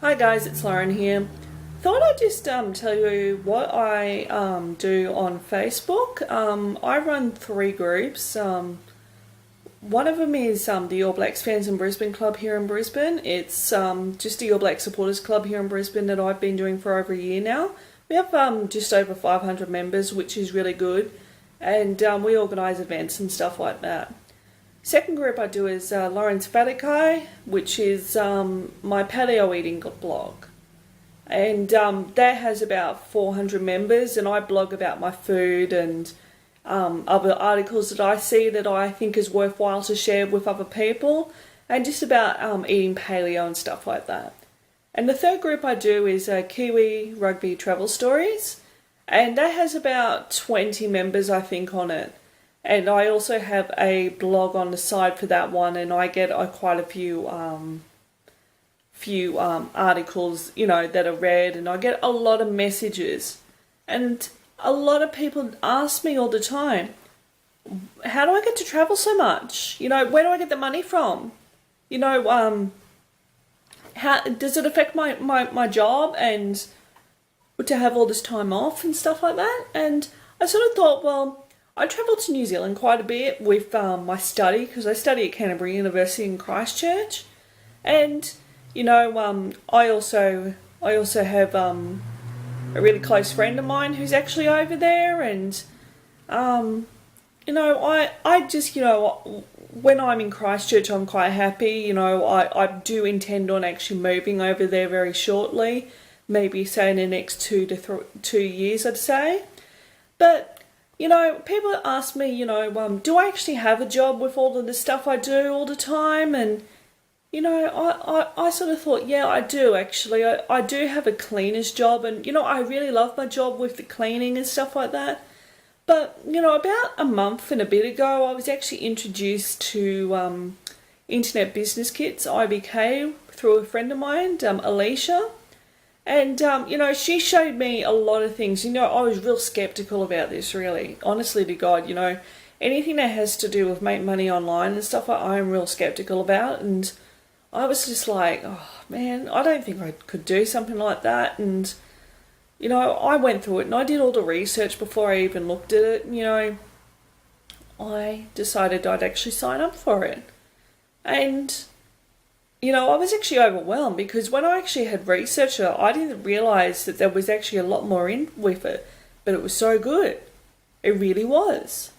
Hi guys, it's Lauren here. Thought I'd just tell you what I do on Facebook. I run three groups. One of them is the All Blacks Fans in Brisbane Club here in Brisbane. It's just the All Black Supporters Club here in Brisbane that I've been doing for over a year now. We have just over 500 members, which is really good, and we organise events and stuff like that. Second group I do is Lauren's Fatikai, which is my paleo eating blog. And that has about 400 members, and I blog about my food and other articles that I see that I think is worthwhile to share with other people, and just about eating paleo and stuff like that. And the third group I do is Kiwi Rugby Travel Stories, and that has about 20 members I think on it. And I also have a blog on the side for that one, and I get quite a few articles, that are read, and I get a lot of messages. And a lot of people ask me all the time, how do I get to travel so much? Where do I get the money from? How does it affect my job and to have all this time off and stuff like that? And I sort of thought, well, I travelled to New Zealand quite a bit with my study, because I study at Canterbury University in Christchurch, and I also have a really close friend of mine who's actually over there, and I just when I'm in Christchurch I'm quite happy. I do intend on actually moving over there very shortly, maybe say in the next 2 years I'd say, but. People ask me, do I actually have a job with all of the stuff I do all the time? And, I sort of thought, yeah, I do actually. I do have a cleaner's job, and, I really love my job with the cleaning and stuff like that. But, about a month and a bit ago, I was actually introduced to Internet Business Kits, IBK, through a friend of mine, Alicia. And, she showed me a lot of things. I was real skeptical about this, really. Honestly to God, anything that has to do with make money online and stuff, I'm real skeptical about. And I was just like, oh, man, I don't think I could do something like that. And, I went through it and I did all the research before I even looked at it. I decided I'd actually sign up for it. And I was actually overwhelmed, because when I actually had researched it, I didn't realise that there was actually a lot more in with it. But it was so good. It really was.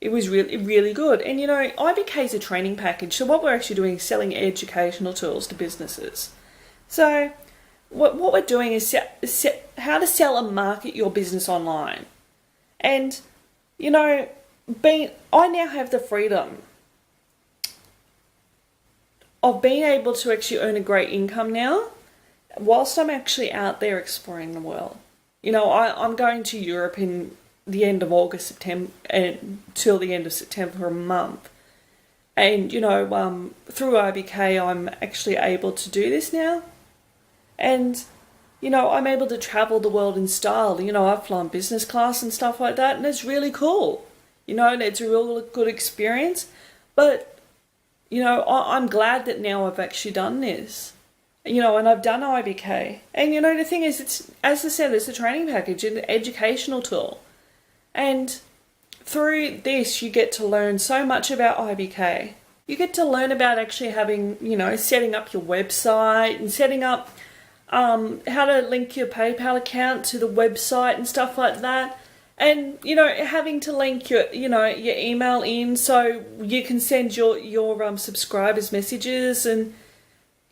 It was really, really good. And, IBK is a training package. So what we're actually doing is selling educational tools to businesses. So what we're doing is how to sell and market your business online. And, I now have the freedom of being able to actually earn a great income now, whilst I'm actually out there exploring the world. I'm going to Europe in the end of August, September, till the end of September for a month. And, through IBK, I'm actually able to do this now. And, I'm able to travel the world in style. I've flown business class and stuff like that, and it's really cool. And it's a real good experience. But I'm glad that now I've actually done this, and I've done IBK. And, the thing is, it's, as I said, it's a training package, an educational tool. And through this, you get to learn so much about IBK. You get to learn about actually having, setting up your website and setting up how to link your PayPal account to the website and stuff like that. And, having to link your email in so you can send your subscribers messages. And,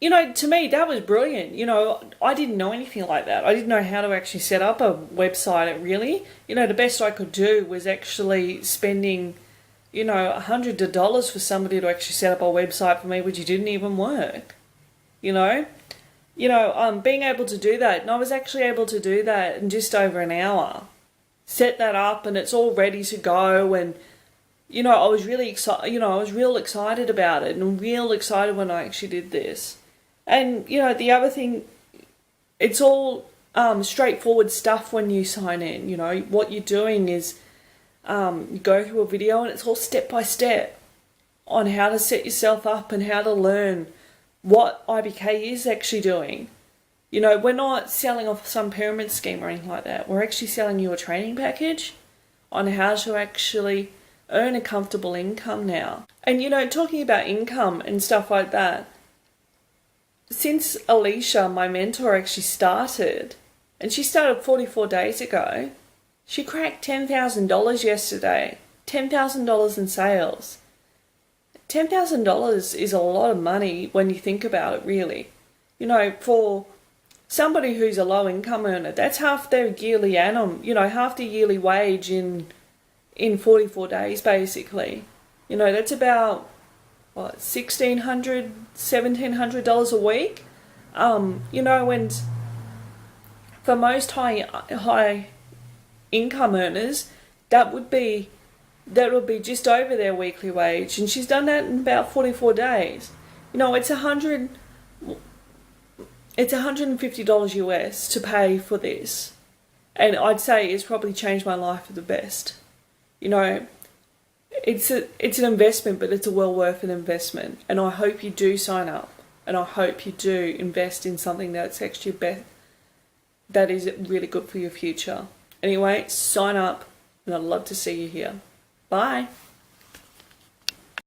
to me, that was brilliant. I didn't know anything like that. I didn't know how to actually set up a website, really. The best I could do was actually spending, $100 for somebody to actually set up a website for me, which didn't even work, being able to do that. And I was actually able to do that in just over an hour. Set that up, and it's all ready to go. And I was really excited. I was real excited about it, and real excited when I actually did this. And the other thing, it's all straightforward stuff when you sign in. What you're doing is you go through a video, and it's all step by step on how to set yourself up and how to learn what IBK is actually doing. You know, we're not selling off some pyramid scheme or anything like that. We're actually selling you a training package on how to actually earn a comfortable income now. And, you know, talking about income and stuff like that, since Alicia, my mentor, actually started, and she started 44 days ago, she cracked $10,000 yesterday. $10,000 in sales. $10,000 is a lot of money when you think about it, really. You know, for somebody who's a low income earner, that's half their yearly annum, you know, half the yearly wage in 44 days, basically. You know, that's about, what, $1,600, $1,700 a week? You know, and for most high income earners, that would be just over their weekly wage, and she's done that in about 44 days. You know, it's $150 US to pay for this, and I'd say it's probably changed my life for the best. You know, it's an investment, but it's a well worth an investment, and I hope you do sign up, and I hope you do invest in something that's actually that is really good for your future. Anyway, sign up, and I'd love to see you here. Bye.